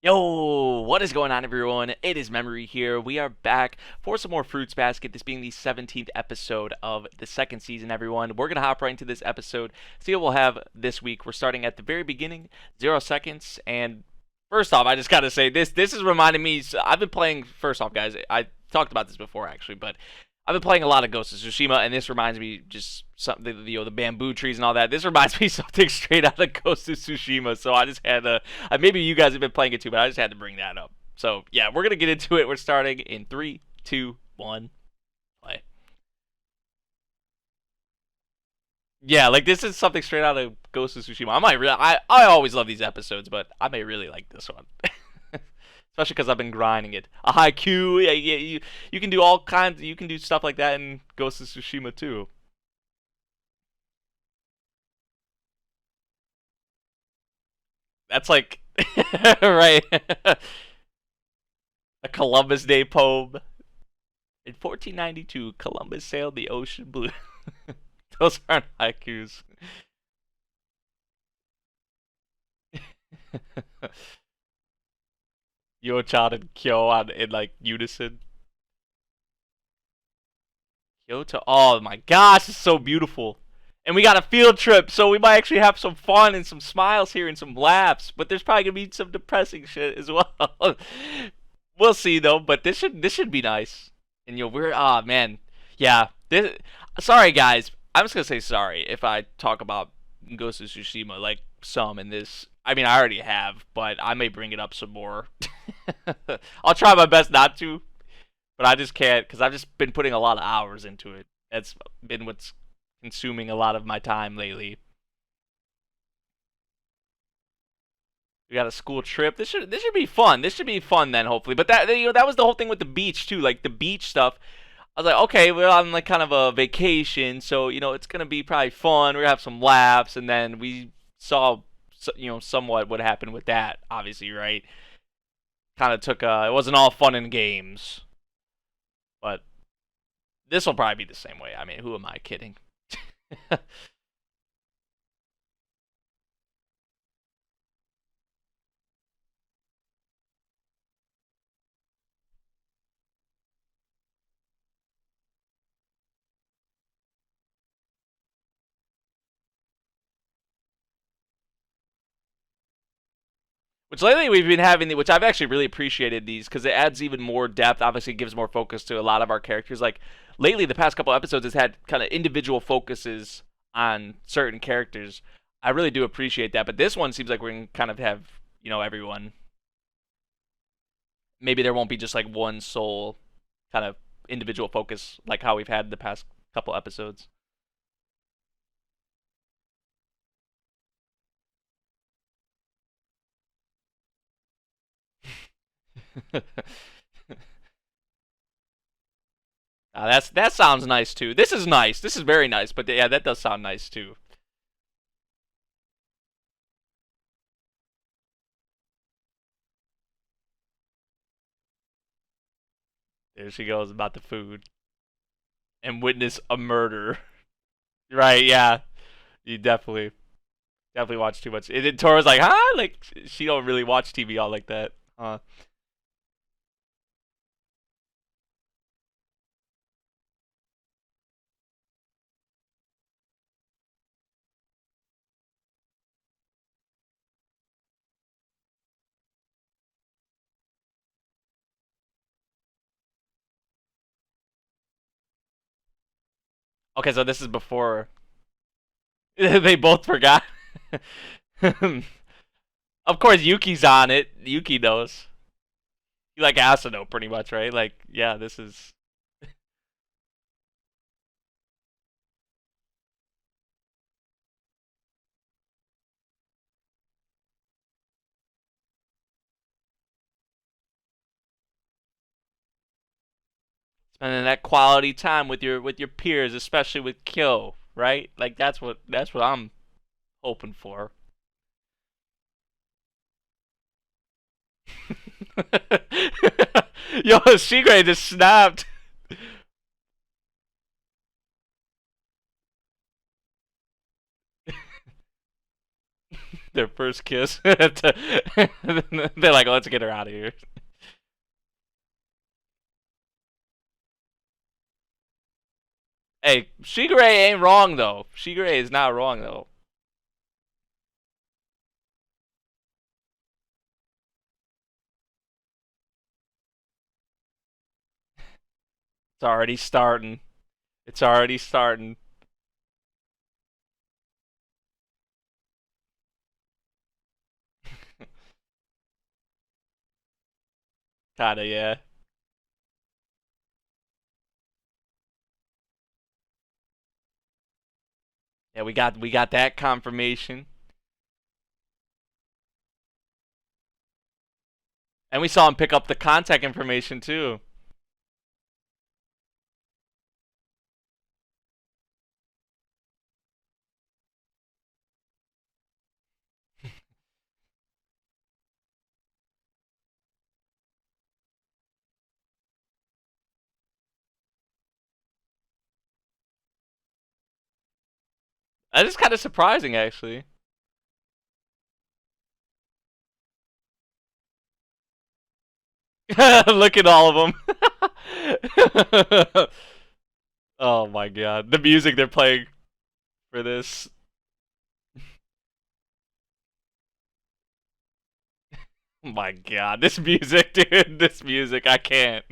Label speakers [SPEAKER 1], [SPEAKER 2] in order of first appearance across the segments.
[SPEAKER 1] Yo, what is going on, everyone? It is Memory here. We are back for some more Fruits Basket, this being the 17th episode of the second season, everyone. We're going to hop right into this episode, see what we'll have this week. We're starting at the very beginning, 0 seconds, and first off, I just got to say, this is reminding me, I've been playing, first off, guys, I talked about this before, actually, but I've been playing a lot of Ghost of Tsushima, and this reminds me just something, the bamboo trees and all that. This reminds me something straight out of Ghost of Tsushima. So I just had to. Maybe you guys have been playing it too, but I just had to bring that up. So yeah, we're gonna get into it. We're starting in 3, 2, 1, play. Yeah, like this is something straight out of Ghost of Tsushima. I always love these episodes, but I may really like this one. Especially because I've been grinding it. A high Q, yeah, you can do all kinds. You can do stuff like that in Ghost of Tsushima too. That's like right. A Columbus Day poem. In 1492, Columbus sailed the ocean blue. Those aren't haikus. Yo-chan and Kyo in like unison. Kyoto. Oh my gosh, it's so beautiful. And we got a field trip, so we might actually have some fun and some smiles here and some laughs. But there's probably gonna be some depressing shit as well. We'll see though. But this should be nice. And we're man, yeah. Sorry guys, I'm just gonna say sorry if I talk about Ghost of Tsushima like some in this. I mean, I already have, but I may bring it up some more. I'll try my best not to, but I just can't because I've just been putting a lot of hours into it. That's been what's consuming a lot of my time lately. We got a school trip. This should be fun. This should be fun then, hopefully. But that was the whole thing with the beach too, like the beach stuff. I was like, okay, we're on like kind of a vacation, so it's gonna be probably fun. We're gonna have some laughs, and then we saw, somewhat what happened with that. Obviously, right? Kind of took it wasn't all fun and games, but this will probably be the same way. I mean, who am I kidding? Which lately we've been having, which I've actually really appreciated these because it adds even more depth. Obviously, it gives more focus to a lot of our characters. Like lately, the past couple episodes has had kind of individual focuses on certain characters. I really do appreciate that. But this one seems like we're gonna kind of have everyone. Maybe there won't be just like one sole kind of individual focus like how we've had the past couple episodes. That sounds nice too. This is nice. This is very nice. But yeah, that does sound nice too. There she goes about the food and witness a murder. Right? Yeah. You definitely watch too much. And then Tora's like, huh? Like she don't really watch TV all like that. Okay, so this is before they both forgot. Of course, Yuki's on it. Yuki knows. You like Asano, pretty much, right? Like, yeah, this is spending that quality time with your peers, especially with Kyo, right? Like that's what I'm hoping for. Yo, Shigre just snapped. Their first kiss. They're like, let's get her out of here. Hey, Shigure ain't wrong though. Shigure is not wrong though. It's already starting. It's already starting. Kinda, yeah. Yeah, we got that confirmation. And we saw him pick up the contact information too. That is kind of surprising, actually. Look at all of them. Oh my god, the music they're playing for this. Oh my god, this music, dude. This music, I can't.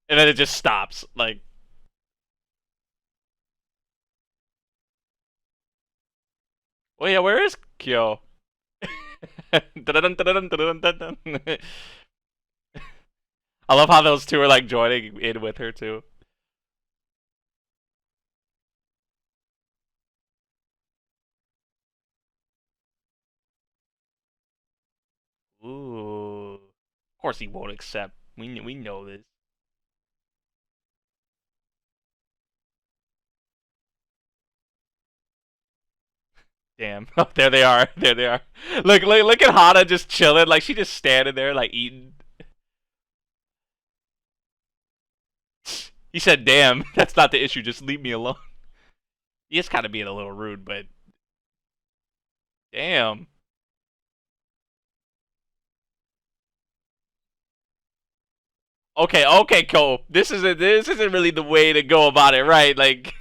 [SPEAKER 1] And then it just stops. Like, oh yeah, where is Kyo? I love how those two are like joining in with her too. Ooh. Of course he won't accept. We know this. Damn. Oh, there they are. There they are. Look at Hana just chilling. Like she just standing there, like eating. He said, "Damn, that's not the issue. Just leave me alone." He is kind of being a little rude, but damn. Okay, okay, Cole. This isn't really the way to go about it, right? Like,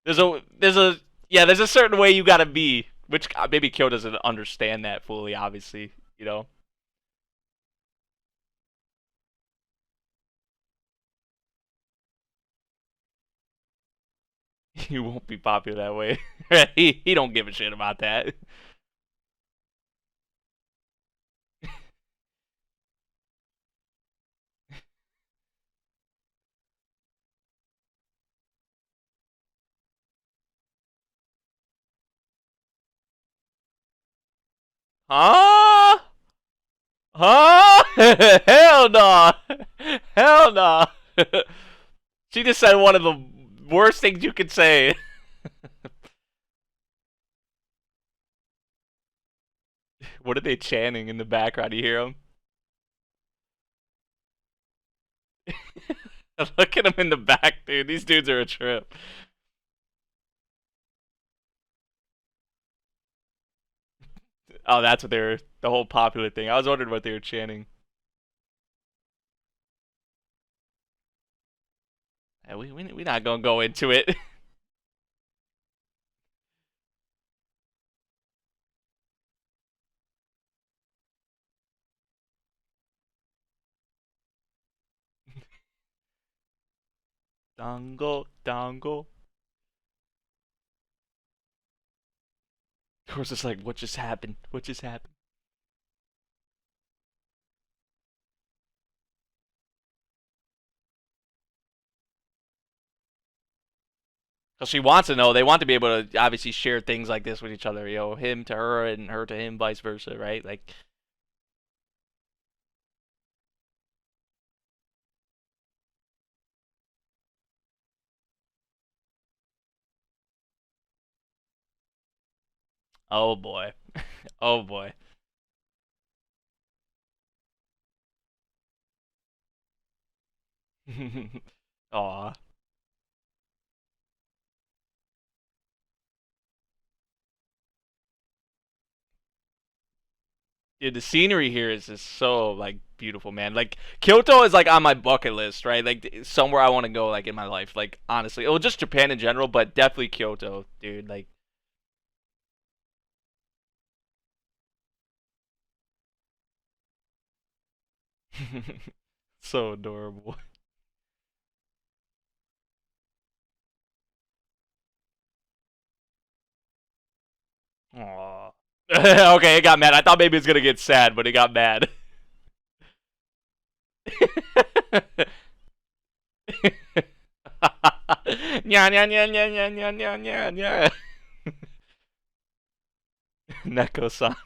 [SPEAKER 1] there's a yeah, there's a certain way you gotta be, which maybe Kyo doesn't understand that fully. Obviously, you know, he won't be popular that way. He don't give a shit about that. Huh? Huh? Hell no! Hell no! She just said one of the worst things you could say. What are they chanting in the background? You hear them? Look at them in the back, dude. These dudes are a trip. Oh, that's what they were. The whole popular thing. I was wondering what they were chanting. We not gonna go into it. Dango, dango. Of course, it's like, what just happened? What just happened? Because she wants to know. They want to be able to obviously share things like this with each other. You know, him to her and her to him, vice versa, right? Like, oh boy, oh boy. Aw. Dude, the scenery here is just so like beautiful, man. Like Kyoto is like on my bucket list, right? Like somewhere I want to go, like in my life. Like honestly, well, just Japan in general, but definitely Kyoto, dude. Like, so adorable. Aww. Okay, it got mad. I thought maybe it's gonna get sad, but it got mad. Nya nya nya nya nya nya nya nya nya. Neko-san.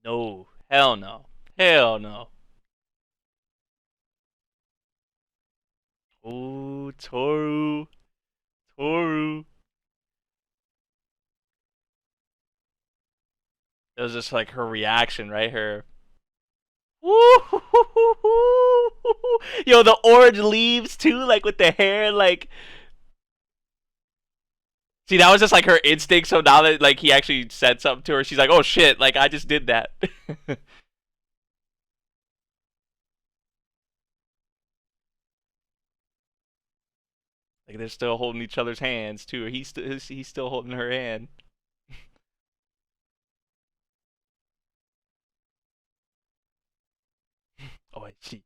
[SPEAKER 1] No, hell no, hell no. Oh, Toru, Toru. It was just like her reaction, right? Her. Woo! Yo, the orange leaves too, like with the hair, like. See, that was just like her instinct. So now that like he actually said something to her, she's like, "Oh shit!" Like I just did that. Like they're still holding each other's hands too. He's still holding her hand. Oh, I see.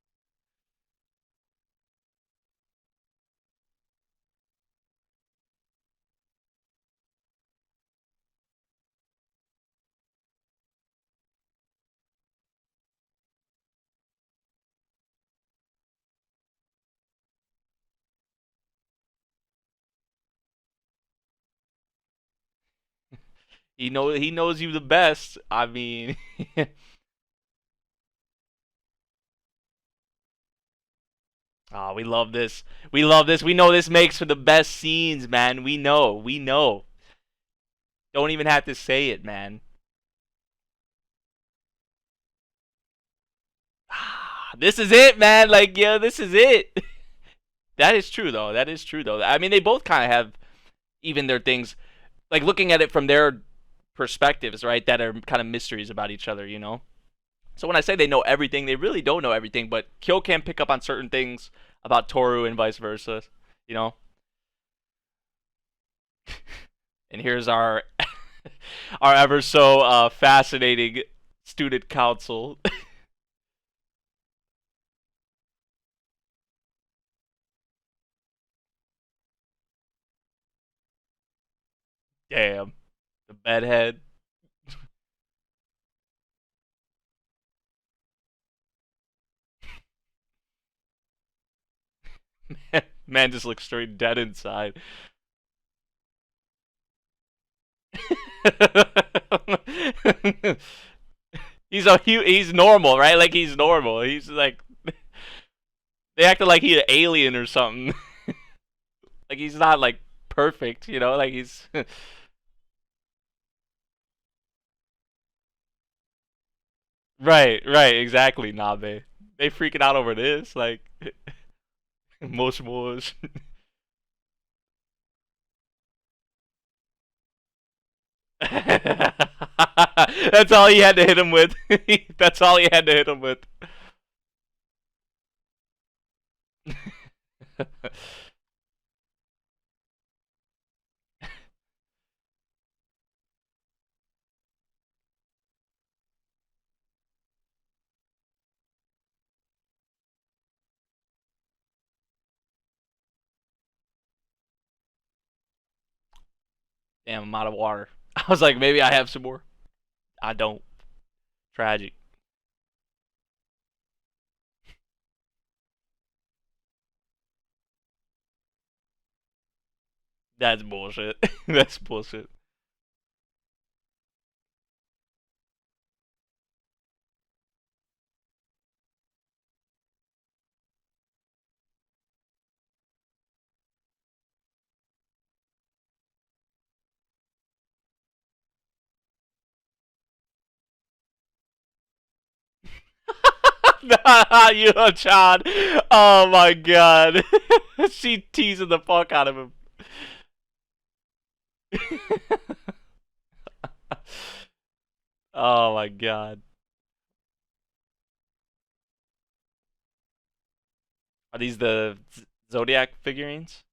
[SPEAKER 1] He knows you the best. I mean, oh, we love this. We love this. We know this makes for the best scenes, man. We know. We know. Don't even have to say it, man. This is it, man. Like, yeah, this is it. That is true, though. That is true, though. I mean, they both kind of have even their things, like looking at it from their perspectives, right? That are kind of mysteries about each other, you know? So when I say they know everything, they really don't know everything, but Kyo can pick up on certain things about Toru and vice versa, you know? And here's our our ever so fascinating student council. Damn, the bedhead. Man just looks straight dead inside. He's normal, right? Like he's normal. He's like they acted like he's an alien or something. Like he's not like perfect, you know? Like he's right, right, exactly, Nabe. They freaking out over this, like mush mush. That's all he had to hit him with. That's all he had to hit him with. Damn, I'm out of water. I was like, maybe I have some more. I don't. Tragic. That's bullshit. That's bullshit. Nah, you know, John. Oh my god. She teasing the fuck out of him. Oh my god. Are these the Zodiac figurines?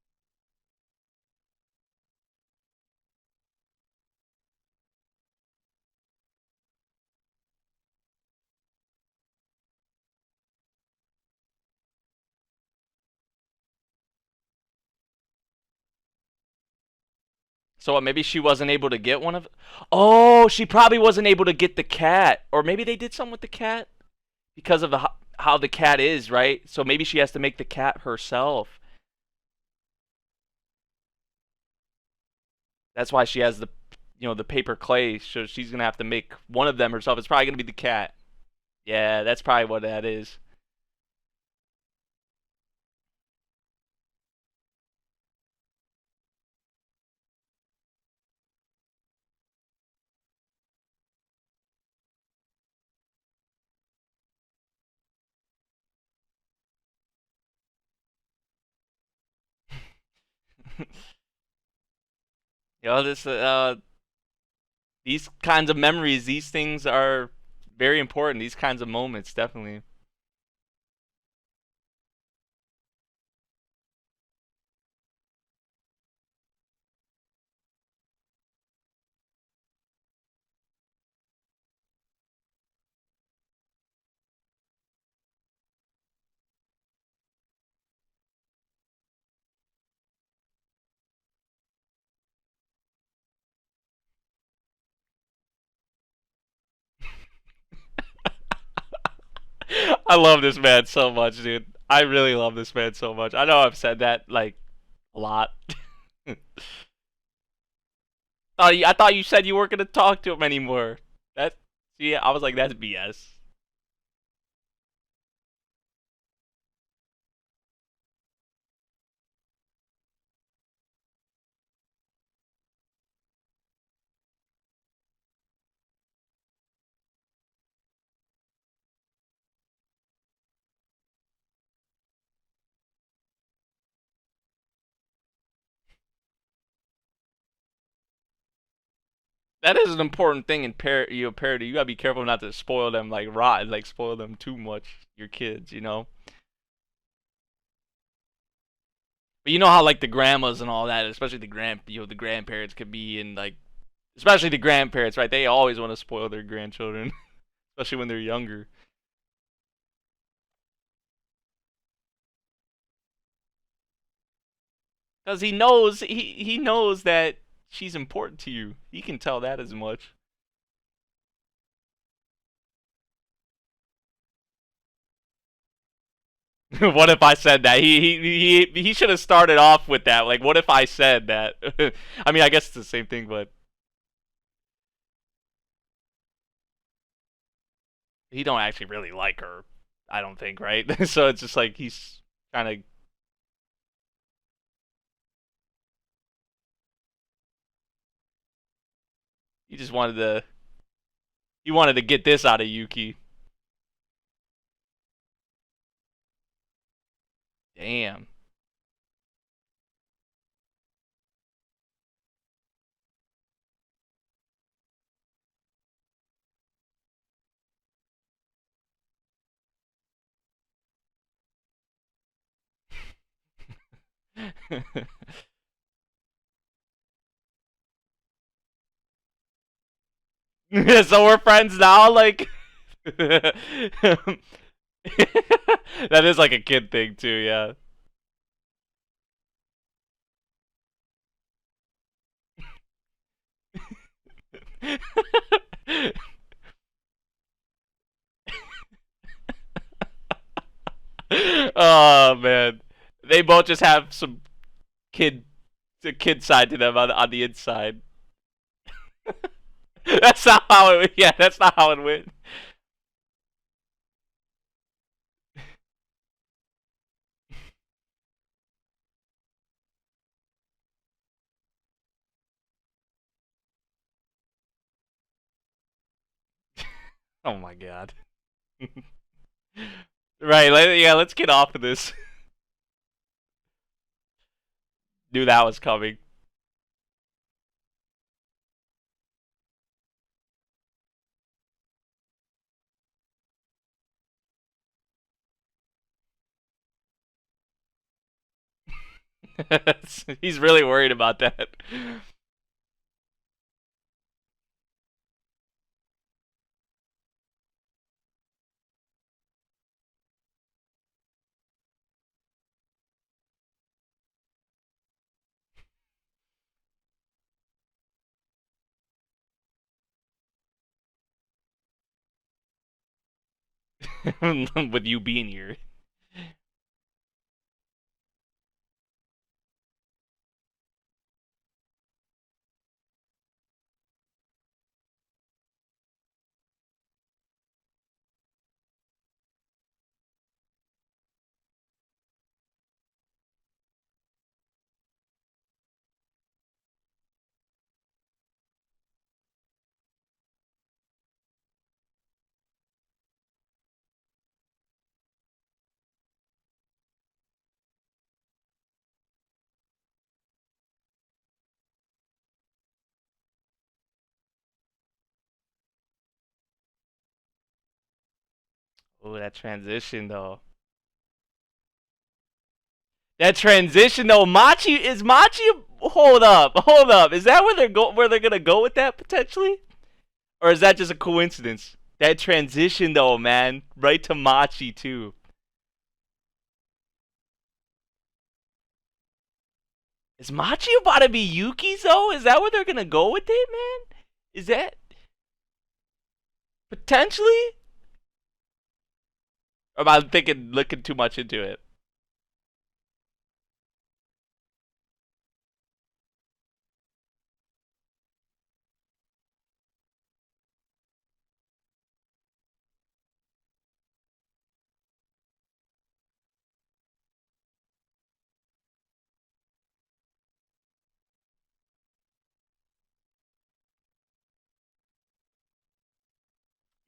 [SPEAKER 1] So what, maybe she wasn't able to get one of. Oh, she probably wasn't able to get the cat. Or maybe they did something with the cat because of how the cat is, right? So maybe she has to make the cat herself. That's why she has the paper clay. So she's gonna have to make one of them herself. It's probably gonna be the cat. Yeah, that's probably what that is. This these kinds of memories, these things are very important. These kinds of moments, definitely. I love this man so much, dude. I really love this man so much. I know I've said that like a lot. I thought you said you weren't gonna talk to him anymore. That See, I was like, that's BS. That is an important thing in parody. You gotta be careful not to spoil them like rot, like spoil them too much. Your kids. But you know how like the grandmas and all that, especially the grandparents could be in like, especially the grandparents, right? They always want to spoil their grandchildren, especially when they're younger, because he knows that she's important to you. He can tell that as much. What if I said that? He should have started off with that. Like, what if I said that? I mean, I guess it's the same thing, but he don't actually really like her. I don't think, right? So it's just like he's kind of he just wanted to get this out of Yuki. Damn. So we're friends now, like that is like a kid thing too, yeah. Oh man, they both just have some kid, the kid side to them on the inside. That's not how it. Yeah, that's not how it went. Oh my god. Right, yeah, let's get off of this. Knew that was coming. He's really worried about that. With you being here. Oh, that transition though. That transition though, Machi. Hold up. Is that where they're gonna go with that potentially, or is that just a coincidence? That transition though, man, right to Machi too. Is Machi about to be Yuki's though? Is that where they're gonna go with it, man? Is that potentially? Or am I thinking looking too much into it?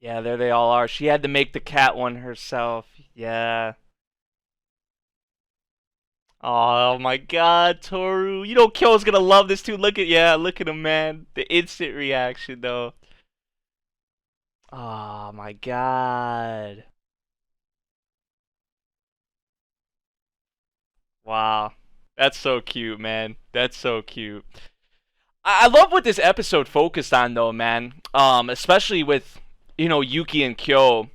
[SPEAKER 1] Yeah, there they all are. She had to make the cat one herself. Yeah. Oh my god, Toru. You know Kyo's gonna love this too. Look at him, man. The instant reaction though. Oh my god. Wow. That's so cute, man. That's so cute. I love what this episode focused on though, man. Especially with, Yuki and Kyo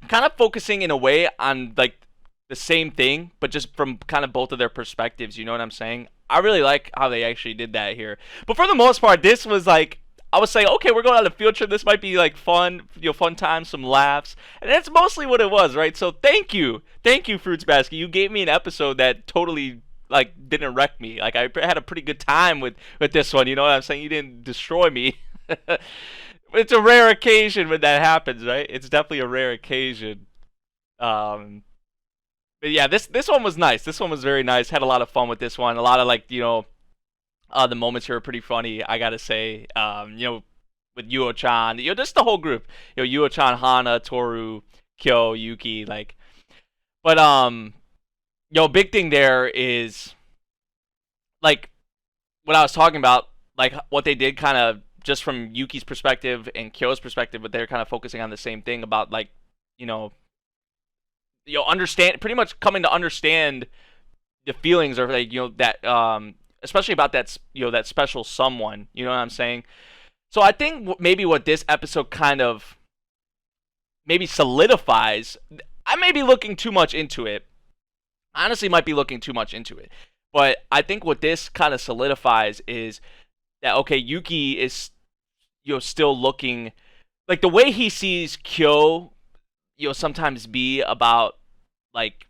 [SPEAKER 1] kind of focusing in a way on like the same thing, but just from kind of both of their perspectives. You know what I'm saying? I really like how they actually did that here. But for the most part, this was like I was saying, okay, we're going on a field trip. This might be like fun, fun times, some laughs, and that's mostly what it was, right? So thank you, Fruits Basket. You gave me an episode that totally like didn't wreck me. Like I had a pretty good time with this one. You know what I'm saying? You didn't destroy me. It's a rare occasion when that happens, right? It's definitely a rare occasion. Um, but yeah, this one was nice. This one was very nice. Had a lot of fun with this one. A lot of like the moments here are pretty funny. I gotta say, with Yuo-chan, just the whole group. Yuo-chan, Hana, Toru, Kyo, Yuki, like. But big thing there is like what I was talking about, like what they did kind of just from Yuki's perspective and Kyo's perspective, but they're kind of focusing on the same thing about like, you know, understand pretty much coming to understand the feelings of like that especially about that that special someone. You know what I'm saying? So I think maybe what this episode kind of maybe solidifies. I may be looking too much into it. Honestly, might be looking too much into it. But I think what this kind of solidifies is that okay, Yuki is still looking like the way he sees Kyo, sometimes be about like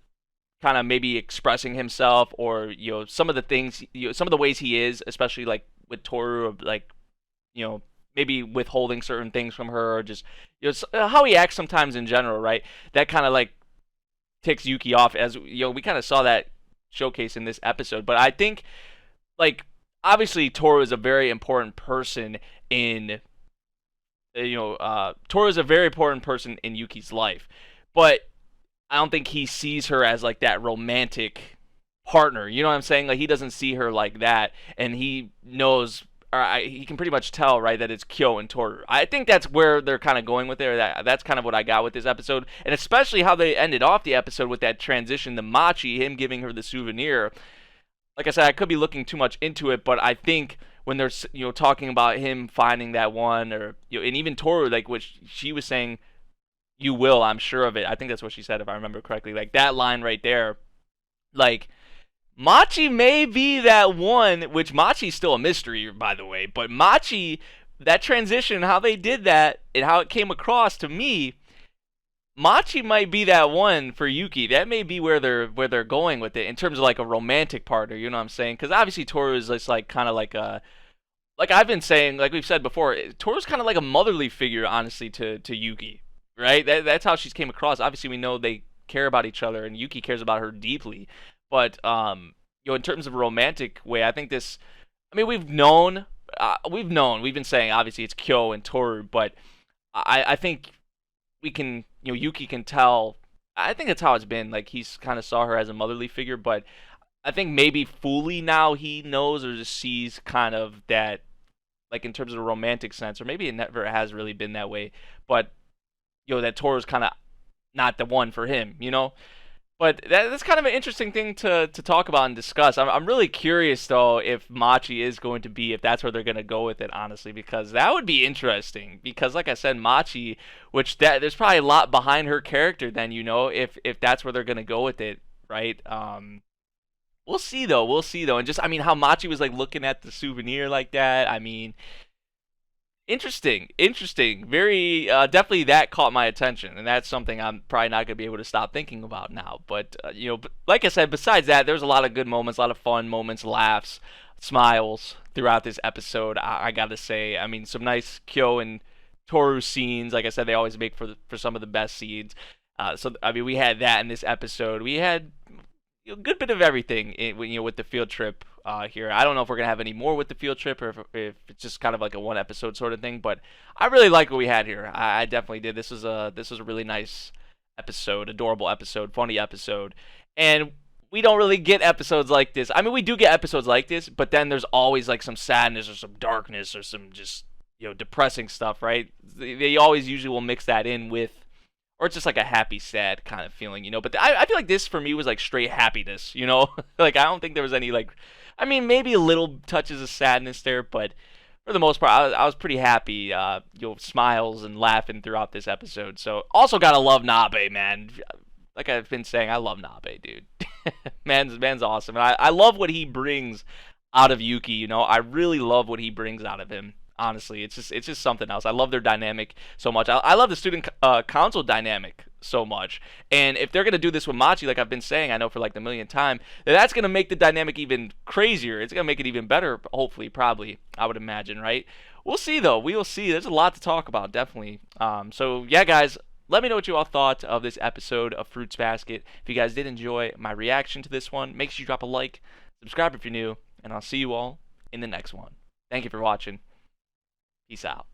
[SPEAKER 1] kind of maybe expressing himself or some of the things, some of the ways he is, especially like with Toru, of like maybe withholding certain things from her, or just how he acts sometimes in general, right? That kind of like ticks Yuki off, as we kind of saw that showcase in this episode. But I think like obviously Toru is a very important person in Toru is a very important person in Yuki's life, but I don't think he sees her as like that romantic partner. You know what I'm saying? Like he doesn't see her like that, and he knows, or he can pretty much tell, right, that it's Kyo and Toru. I think that's where they're kind of going with it. That's kind of what I got with this episode, and especially how they ended off the episode with that transition to Machi, him giving her the souvenir. Like I said, I could be looking too much into it, but I think when they're talking about him finding that one, or and even Toru, like which she was saying, "You will, I'm sure of it." I think that's what she said, if I remember correctly. Like that line right there, like Machi may be that one, which Machi's still a mystery, by the way. But Machi, that transition, how they did that, and how it came across to me, Machi might be that one for Yuki. That may be where they're going with it in terms of like a romantic partner. You know what I'm saying? Because obviously Toru is just like kind of like a, like I've been saying, like we've said before, Toru's kind of like a motherly figure, honestly, to Yuki. Right? That's how she's came across. Obviously, we know they care about each other, and Yuki cares about her deeply. But in terms of a romantic way, I think this. I mean, we've been saying obviously it's Kyo and Toru, but I think we can, Yuki can tell. I think that's how it's been. Like he's kind of saw her as a motherly figure, but I think maybe fully now he knows or just sees kind of that, like in terms of a romantic sense, or maybe it never has really been that way, but that Toru's kind of not the one for him, But that's kind of an interesting thing to talk about and discuss. I'm really curious though if Machi is going to be, if that's where they're going to go with it, honestly, because that would be interesting. Because like I said, Machi, which there's probably a lot behind her character then, if that's where they're going to go with it, right? We'll see though. We'll see though. And just, I mean, how Machi was like looking at the souvenir like that. I mean, interesting. Very definitely that caught my attention, and that's something I'm probably not gonna be able to stop thinking about now. But like I said, besides that, there's a lot of good moments, a lot of fun moments, laughs, smiles throughout this episode. I gotta say, I mean, some nice Kyo and Toru scenes. Like I said, they always make for some of the best scenes. So I mean, we had that in this episode. We had a good bit of everything with the field trip here. I don't know if we're gonna have any more with the field trip, or if it's just kind of like a one episode sort of thing. But I really like what we had here. I definitely did. This was a really nice episode, adorable episode, funny episode, and we don't really get episodes like this. I mean, we do get episodes like this, but then there's always like some sadness or some darkness or some just depressing stuff, right? They always usually will mix that in with, or it's just like a happy, sad kind of feeling, But I feel like this for me was like straight happiness, Like I don't think there was any like, I mean, maybe a little touches of sadness there, but for the most part, I was pretty happy, smiles and laughing throughout this episode. So also gotta love Nabe, man. Like I've been saying, I love Nabe, dude. man's awesome, and I love what he brings out of Yuki. I really love what he brings out of him. Honestly, it's just something else. I love their dynamic so much. I love the student council dynamic so much. And if they're gonna do this with Machi, like I've been saying, I know for like the millionth time, that's gonna make the dynamic even crazier. It's gonna make it even better. Hopefully, probably, I would imagine, right? We'll see though. We will see. There's a lot to talk about, definitely. So yeah, guys. Let me know what you all thought of this episode of Fruits Basket. If you guys did enjoy my reaction to this one, make sure you drop a like, subscribe if you're new, and I'll see you all in the next one. Thank you for watching. Peace out.